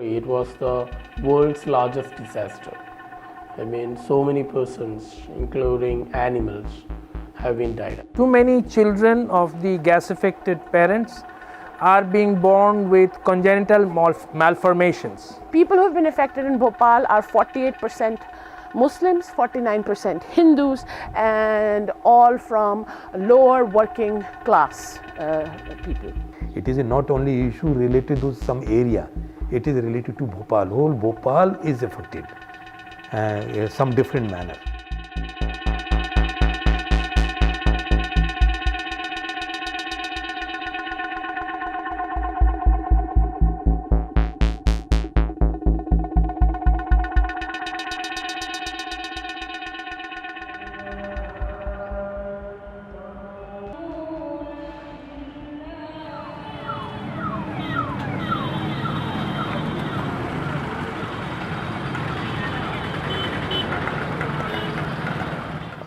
It was the world's largest disaster. I mean, so many persons, including animals, have been died. Too many children of the gas-affected parents are being born with congenital malformations. People who have been affected in Bhopal are 48% Muslims, 49% Hindus, and all from lower working class people. It is not only issue related to some area, it is related to Bhopal. Whole Bhopal is affected in some different manner.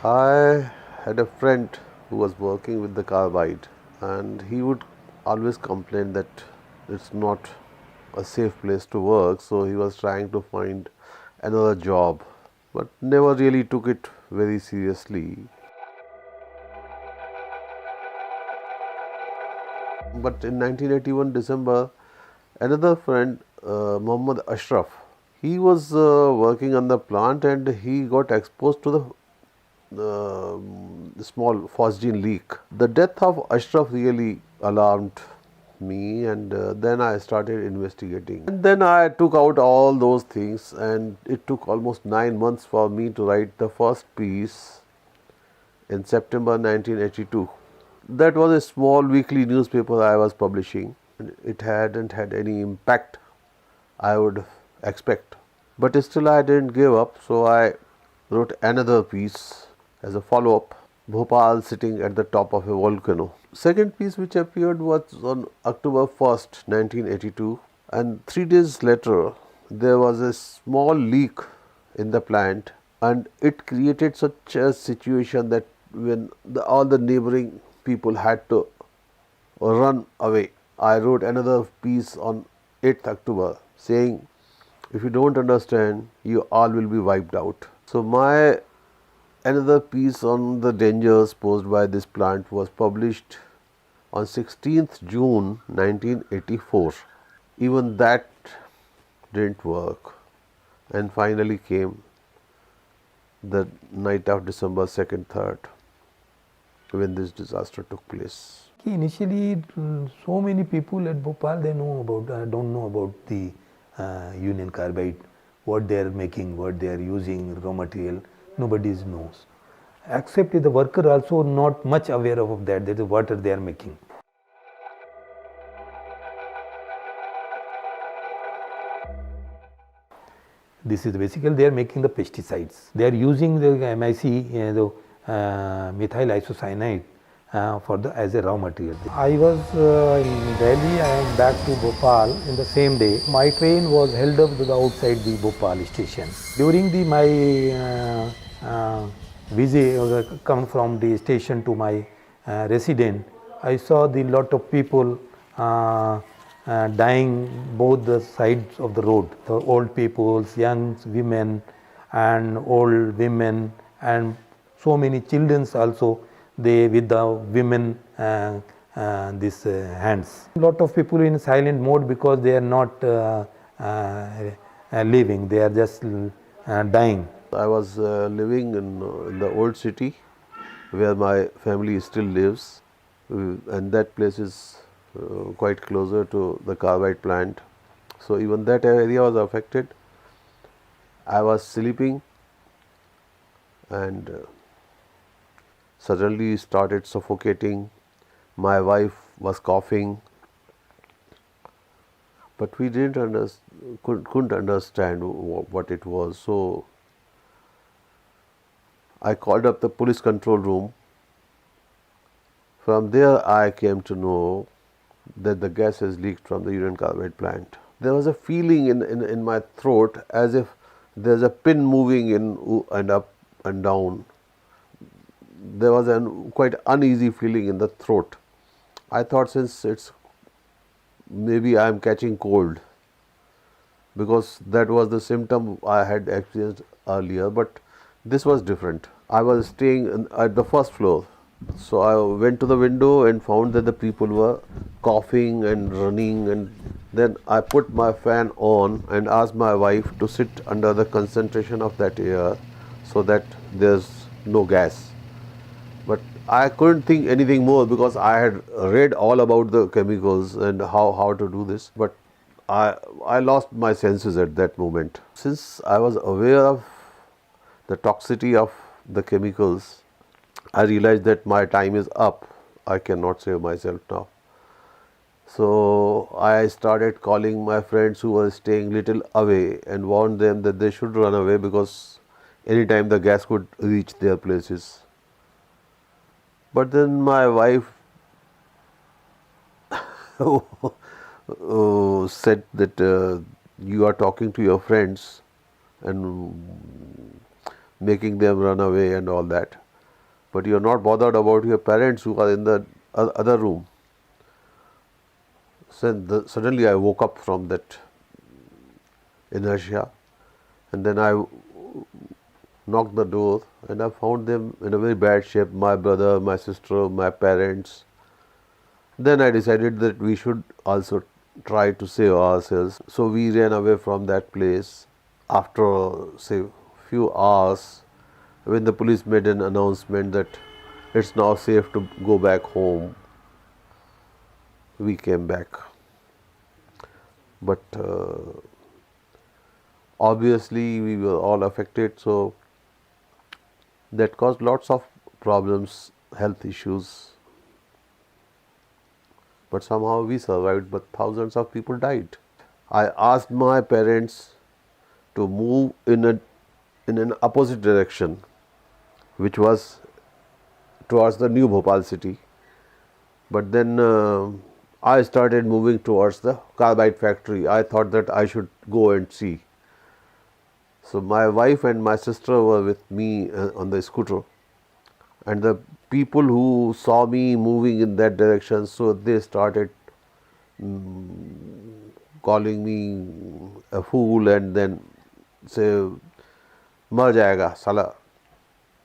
I had a friend who was working with the carbide, and he would always complain that it's not a safe place to work, so he was trying to find another job, but never really took it very seriously. But in 1981 December, another friend, Muhammad Ashraf, he was working on the plant and he got exposed to the small phosgene leak. The death of Ashraf really alarmed me, and then I started investigating. And then I took out all those things, and it took almost 9 months for me to write the first piece in September 1982. That was a small weekly newspaper I was publishing. It hadn't had any impact I would expect. But still I didn't give up, so I wrote another piece as a follow-up, Bhopal sitting at the top of a volcano. Second piece which appeared was on October 1st, 1982, and 3 days later there was a small leak in the plant, and it created such a situation that when all the neighboring people had to run away. I wrote another piece on 8th October saying, if you don't understand, you all will be wiped out. So my another piece on the dangers posed by this plant was published on 16th June 1984. Even that didn't work, and finally came the night of December 2nd, 3rd, when this disaster took place. Initially, so many people at Bhopal, they know about, don't know about the Union Carbide, what they are making, what they are using, raw material. Nobody knows, except the worker also not much aware of that is what they are making. This is basically they are making the pesticides. They are using the MIC, methyl isocyanate as a raw material. I was in Delhi and back to Bhopal in the same day. My train was held up to the outside the Bhopal station. During my visit, come from the station to my residence, I saw the lot of people dying both the sides of the road. The old people, young women and old women, and so many children also, they with the women these hands. A lot of people in silent mode because they are not living, they are just dying. I was living in the old city where my family still lives, and that place is quite closer to the carbide plant. So even that area was affected. I was sleeping and suddenly started suffocating. My wife was coughing, but we couldn't understand what it was. So I called up the police control room. From there I came to know that the gas has leaked from the Union Carbide plant. There was a feeling in my throat as if there's a pin moving in and up and down. There was a quite uneasy feeling in the throat. I thought, since it's maybe I am catching cold. because that was the symptom I had experienced earlier, but this was different. I was staying at the first floor, so I went to the window and found that the people were coughing and running, and then I put my fan on and asked my wife to sit under the concentration of that air so that there's no gas. But I couldn't think anything more because I had read all about the chemicals and how to do this, but I lost my senses at that moment. Since I was aware of the toxicity of the chemicals, I realized that my time is up. I cannot save myself now. So I started calling my friends who were staying little away and warned them that they should run away because anytime the gas could reach their places. But then my wife said that you are talking to your friends and making them run away and all that, but you are not bothered about your parents who are in the other room. So suddenly I woke up from that inertia, and then I knocked the door and I found them in a very bad shape, my brother, my sister, my parents. Then I decided that we should also try to save ourselves. So we ran away from that place. After say few hours, when the police made an announcement that it's now safe to go back home, we came back. But obviously we were all affected, so that caused lots of problems, health issues. But somehow we survived, but thousands of people died. I asked my parents to move in an opposite direction, which was towards the new Bhopal city. But then I started moving towards the carbide factory. I thought that I should go and see. So my wife and my sister were with me on the scooter, and the people who saw me moving in that direction, so they started calling me a fool and then say, "Mar jayega, sala,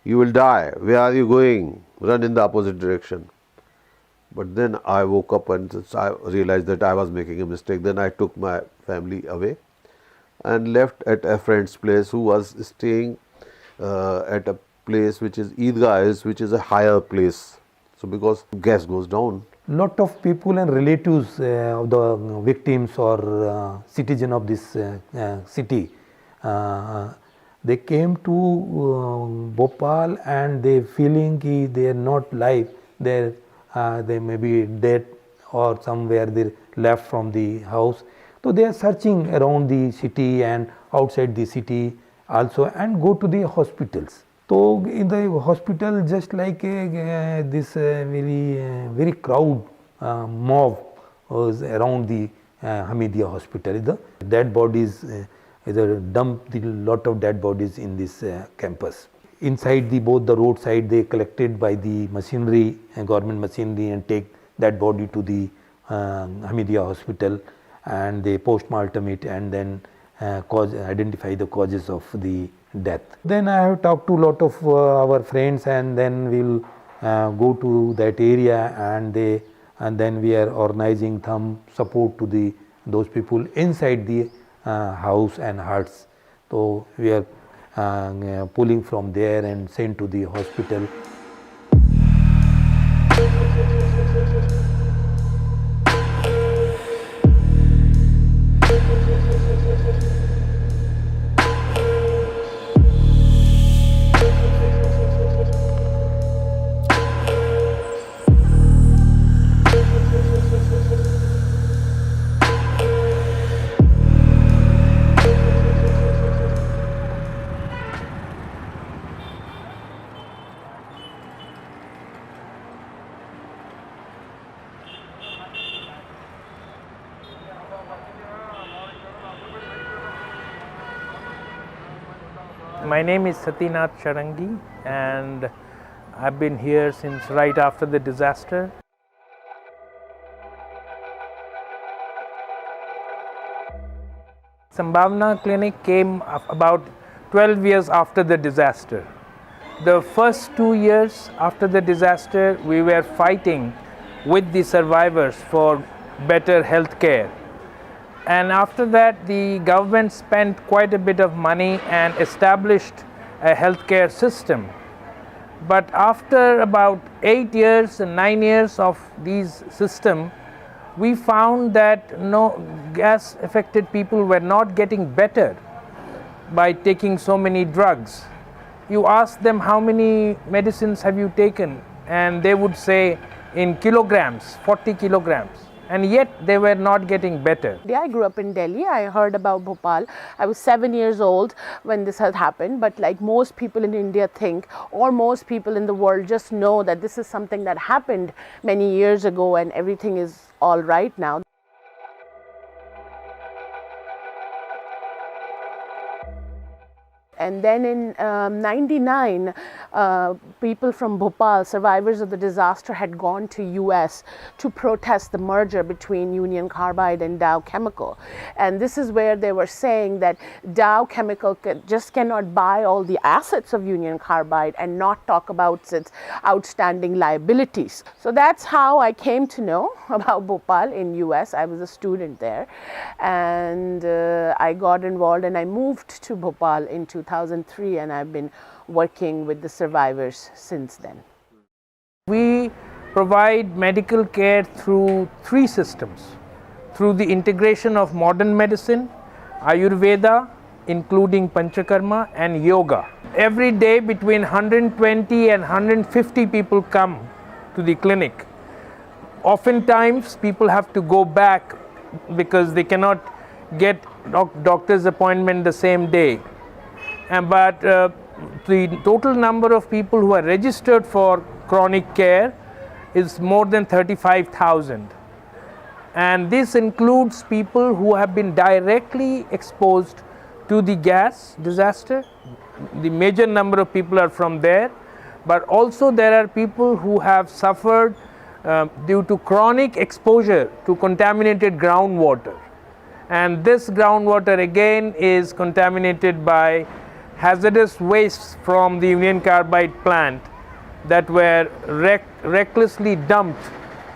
you will die. Where are you going? Run in the opposite direction." But then I woke up and I realized that I was making a mistake. Then I took my family away and left at a friend's place who was staying at a place which is Eidgah, which is a higher place. So because gas goes down. Lot of people and relatives of the victims or citizen of this city, they came to Bhopal and they feeling that they are not live. They may be dead or somewhere they left from the house. So they are searching around the city and outside the city also and go to the hospitals. So in the hospital, just like this very crowd mob was around the Hamidiya hospital. The dead bodies, either dump the lot of dead bodies in this campus. Inside both the roadside, they collected by the machinery, government machinery, and take that body to the Hamidiya hospital, and they postmortem it and then identify the causes of the death. Then I have talked to a lot of our friends, and then we'll go to that area, and then we are organizing some support to those people inside the house and huts. So we are pulling from there and sent to the hospital. My name is Satynath Charangi, and I've been here since right after the disaster. Zambana Clinic came about 12 years after the disaster. The first 2 years after the disaster, we were fighting with the survivors for better health care. And after that, the government spent quite a bit of money and established a healthcare system. But after about 8 years and 9 years of these system, we found that no gas affected people were not getting better by taking so many drugs. You ask them how many medicines have you taken, and they would say in kilograms, 40 kilograms. And yet they were not getting better. I grew up in Delhi. I heard about Bhopal. I was 7 years old when this had happened, but like most people in India think, or most people in the world just know that this is something that happened many years ago and everything is all right now. And then in 99, people from Bhopal, survivors of the disaster, had gone to US to protest the merger between Union Carbide and Dow Chemical. And this is where they were saying that Dow Chemical just cannot buy all the assets of Union Carbide and not talk about its outstanding liabilities. So that's how I came to know about Bhopal in US. I was a student there, and I got involved and I moved to Bhopal in 2003, and I've been working with the survivors since then. We provide medical care through 3 systems. Through the integration of modern medicine, Ayurveda, including Panchakarma, and yoga. Every day between 120 and 150 people come to the clinic. Oftentimes people have to go back because they cannot get doctor's appointment the same day. But the total number of people who are registered for chronic care is more than 35,000. And this includes people who have been directly exposed to the gas disaster. The major number of people are from there, but also there are people who have suffered due to chronic exposure to contaminated groundwater. And this groundwater again is contaminated by hazardous wastes from the Union Carbide plant that were recklessly dumped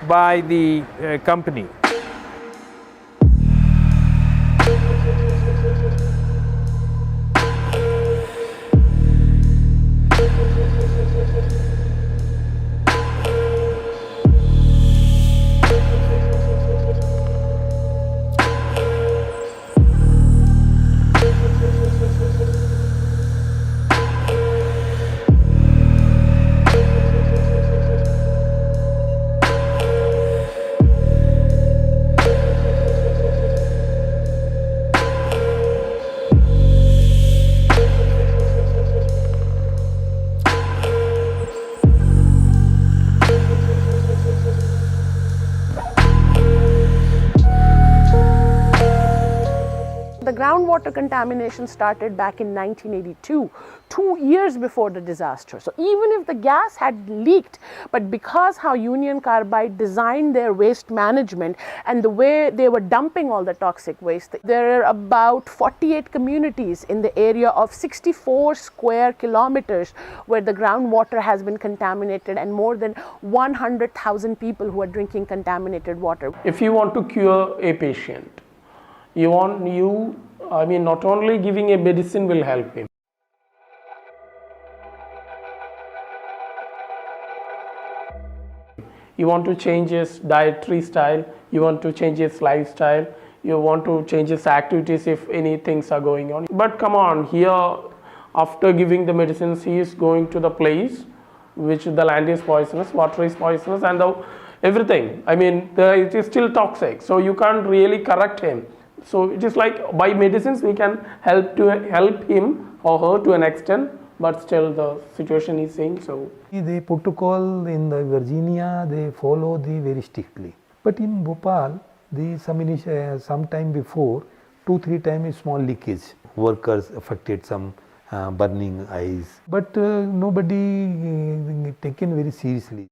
by the company. The groundwater contamination started back in 1982, 2 years before the disaster. So even if the gas had leaked, but because how Union Carbide designed their waste management and the way they were dumping all the toxic waste, there are about 48 communities in the area of 64 square kilometers where the groundwater has been contaminated, and more than 100,000 people who are drinking contaminated water. If you want to cure a patient, not only giving a medicine will help him. You want to change his dietary style, you want to change his lifestyle, you want to change his activities if any things are going on. But come on, here after giving the medicines, he is going to the place which the land is poisonous, water is poisonous, and everything. It is still toxic, so you can't really correct him. So it is like by medicines we can help him or her to an extent, but still the situation is same. So the protocol in the Virginia, they follow the very strictly. But in Bhopal, some time before, 2-3 times small leakage. Workers affected, some burning eyes, but nobody taken very seriously.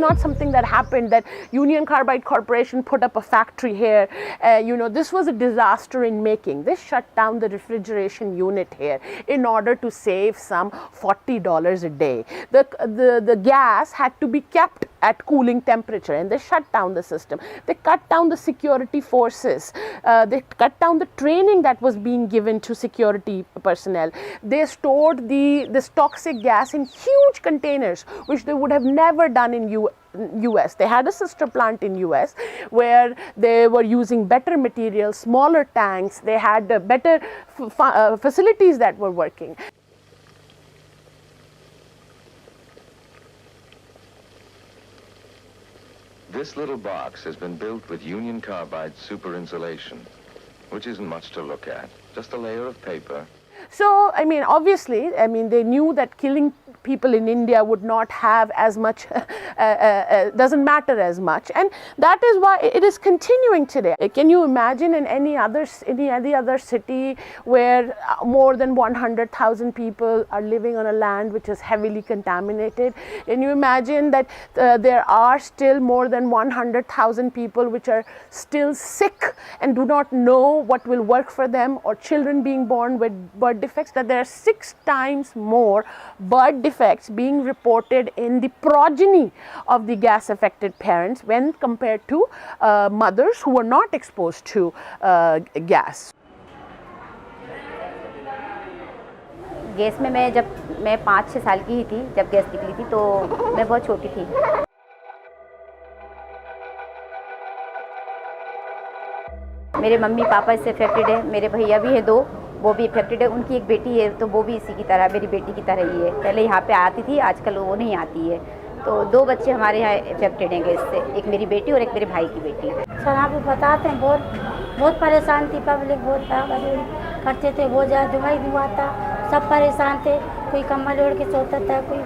not something that happened, that Union Carbide Corporation put up a factory here. This was a disaster in making. They shut down the refrigeration unit here in order to save some $40 a day. The gas had to be kept at cooling temperature, and they shut down the system. They cut down the security forces. They cut down the training that was being given to security personnel. They stored this toxic gas in huge containers, which they would have never done in US. They had a sister plant in US where they were using better materials, smaller tanks. They had better facilities that were working. This little box has been built with Union Carbide super insulation, which isn't much to look at, just a layer of paper. So, obviously, they knew that killing people in India would not have as much, doesn't matter as much, and that is why it is continuing today. Can you imagine in any other city where more than 100,000 people are living on a land which is heavily contaminated? Can you imagine that there are still more than 100,000 people which are still sick and do not know what will work for them, or children being born with birth defects, that there are 6 times more birth defects being reported in the progeny of the gas affected parents when compared to mothers who were not exposed to gas. Gas में जब मैं 5-6 साल की ही थी जब gas निकली थी, तो मैं बहुत छोटी थी. मेरे मम्मी पापा इससे अफेक्टेड है, मेरे भैया भी हैं 2, वो भी अफेक्टेड है. उनकी एक बेटी है, तो वो भी इसी की तरह, मेरी बेटी की तरह ही है. पहले यहाँ पे आती थी, आजकल वो नहीं आती है. तो 2 बच्चे हमारे यहाँ अफेक्टेड हैं गैस से, एक मेरी बेटी और एक मेरे भाई की बेटी. सर आप बताते हैं, बहुत परेशान थी पब्लिक, बहुत भागादौड़ी करते थे, बहुत ज़्यादा धुआं धुआं था, सब परेशान थे. कोई कम्बल ओढ़ के सोता था, कोई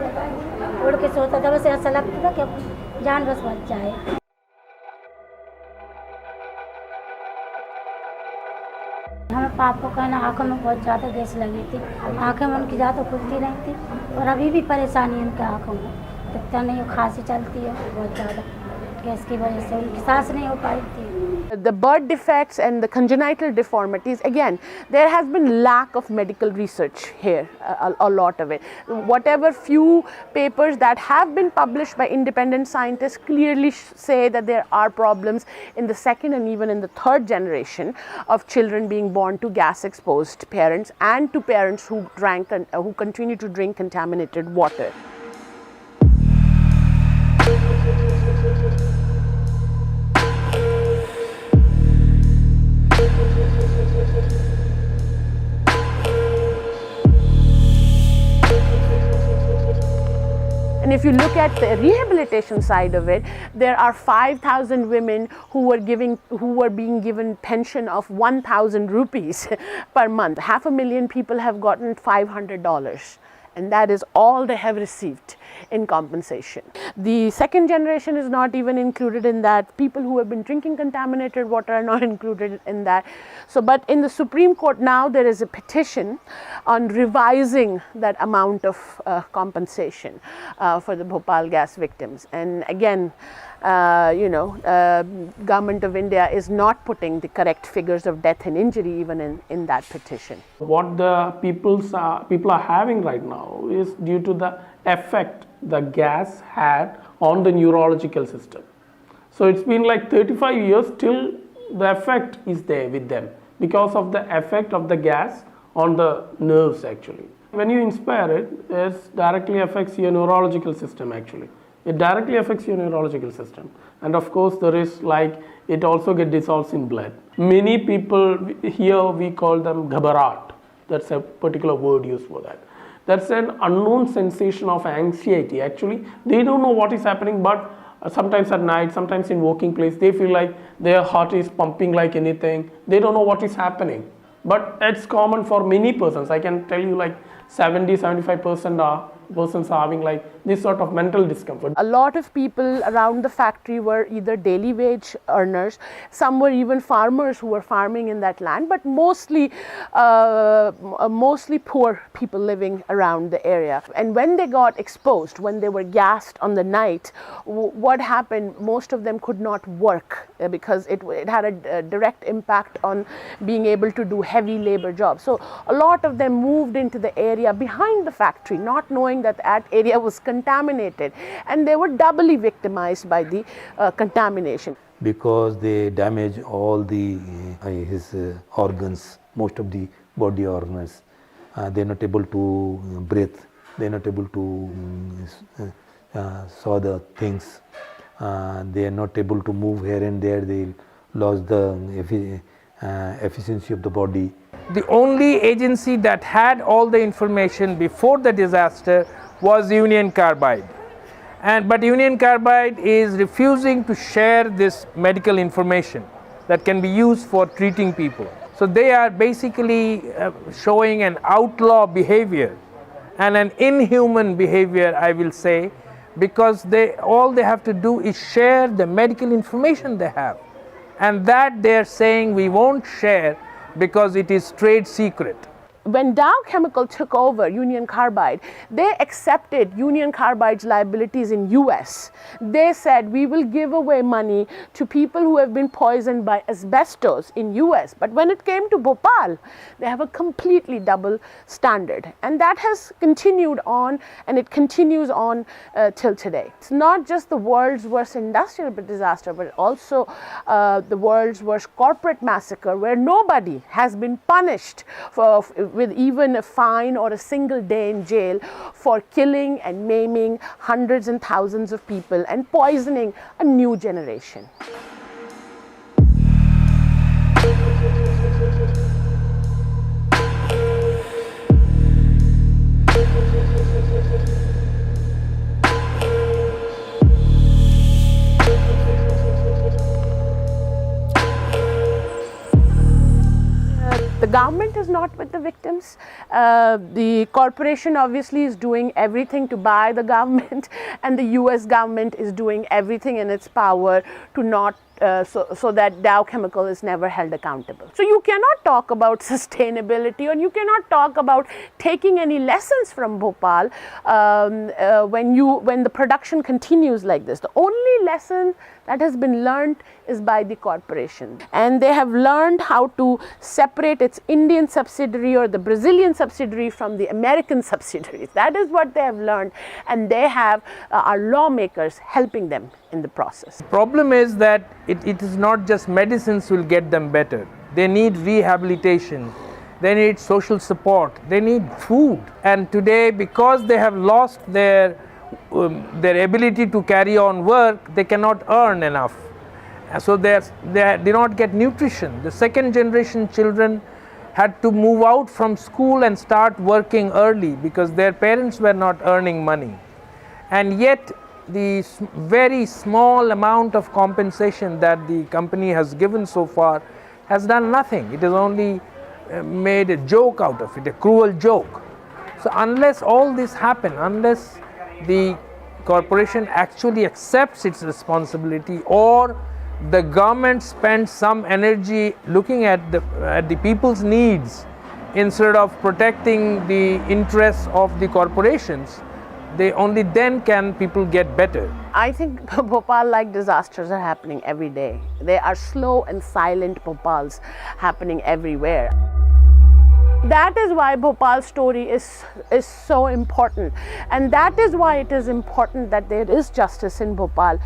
ओढ़ के सोता था. बस ऐसा लगता था कि जान बस बच जाए. हमें पापा का ना आँखों में बहुत ज़्यादा गैस लगी थी, आँखें में उनकी ज़्यादा खुलती नहीं थी, और अभी भी परेशानी है उनकी आँखों में, दिखता नहीं, खांसी चलती है बहुत ज़्यादा गैस की वजह से, उनकी सांस नहीं हो पाई थी. The birth defects and the congenital deformities, again, there has been lack of medical research here, a lot of it. Whatever few papers that have been published by independent scientists clearly say that there are problems in the 2nd and even in the 3rd generation of children being born to gas exposed parents and to parents who continue to drink contaminated water. And if you look at the rehabilitation side of it, there are 5,000 women who were being given pension of 1,000 rupees per month. 500,000 people have gotten $500. And that is all they have received in compensation. The 2nd generation is not even included in that. People who have been drinking contaminated water are not included in that. So, but in the Supreme Court now there is a petition on revising that amount of compensation for the Bhopal gas victims. And again, government of India is not putting the correct figures of death and injury even in that petition. What the people are having right now is due to the effect the gas had on the neurological system. So it's been like 35 years till the effect is there with them because of the effect of the gas on the nerves actually. When you inspire it, it directly affects your neurological system actually. It directly affects your neurological system, and of course there is like it also gets dissolved in blood. Many people here we call them ghabarat. That's a particular word used for that. That's an unknown sensation of anxiety. Actually, they don't know what is happening, but sometimes at night, sometimes in working place, they feel like their heart is pumping like anything. They don't know what is happening, but it's common for many persons. I can tell you like 70-75% are persons are having like this sort of mental discomfort. A lot of people around the factory were either daily wage earners, some were even farmers who were farming in that land, but mostly poor people living around the area. And when they got exposed, when they were gassed on the night, what happened, most of them could not work because it had a direct impact on being able to do heavy labor jobs. So a lot of them moved into the area behind the factory, not knowing that that area was contaminated, and they were doubly victimized by the contamination. Because they damage all the his organs, most of the body organs. They are not able to breathe, they are not able to saw the things, they are not able to move here and there, they lost the efficiency of the body. The only agency that had all the information before the disaster was Union Carbide. But Union Carbide is refusing to share this medical information that can be used for treating people. So they are basically showing an outlaw behavior and an inhuman behavior, I will say, because all they have to do is share the medical information they have. And that they are saying we won't share because it is trade secret. When Dow Chemical took over Union Carbide, they accepted Union Carbide's liabilities in US. They said we will give away money to people who have been poisoned by asbestos in US. But when it came to Bhopal, they have a completely double standard. And that has continued on, and it continues on till today. It's not just the world's worst industrial disaster, but also the world's worst corporate massacre, where nobody has been punished with even a fine or a single day in jail for killing and maiming hundreds and thousands of people and poisoning a new generation. The government is not with the victims. The corporation obviously is doing everything to buy the government, and the US government is doing everything in its power to not so that Dow Chemical is never held accountable. So you cannot talk about sustainability, or you cannot talk about taking any lessons from Bhopal when the production continues like this. The only lesson that has been learned is by the corporation, and they have learned how to separate its Indian subsidiary or the Brazilian subsidiary from the American subsidiaries. That is what they have learned, and they have our lawmakers helping them in the process. The problem is that it is not just medicines will get them better. They need rehabilitation, they need social support, they need food. And today, because they have lost their ability to carry on work, they cannot earn enough. So they do not get nutrition. The second generation children had to move out from school and start working early because their parents were not earning money. And yet the very small amount of compensation that the company has given so far has done nothing. It has only made a joke out of it, a cruel joke. So unless all this happen, unless the corporation actually accepts its responsibility, or the government spends some energy looking at the people's needs instead of protecting the interests of the corporations, only then can people get better. I think Bhopal-like disasters are happening every day. They are slow and silent Bhopals happening everywhere. That is why Bhopal's story is so important, and that is why it is important that there is justice in Bhopal.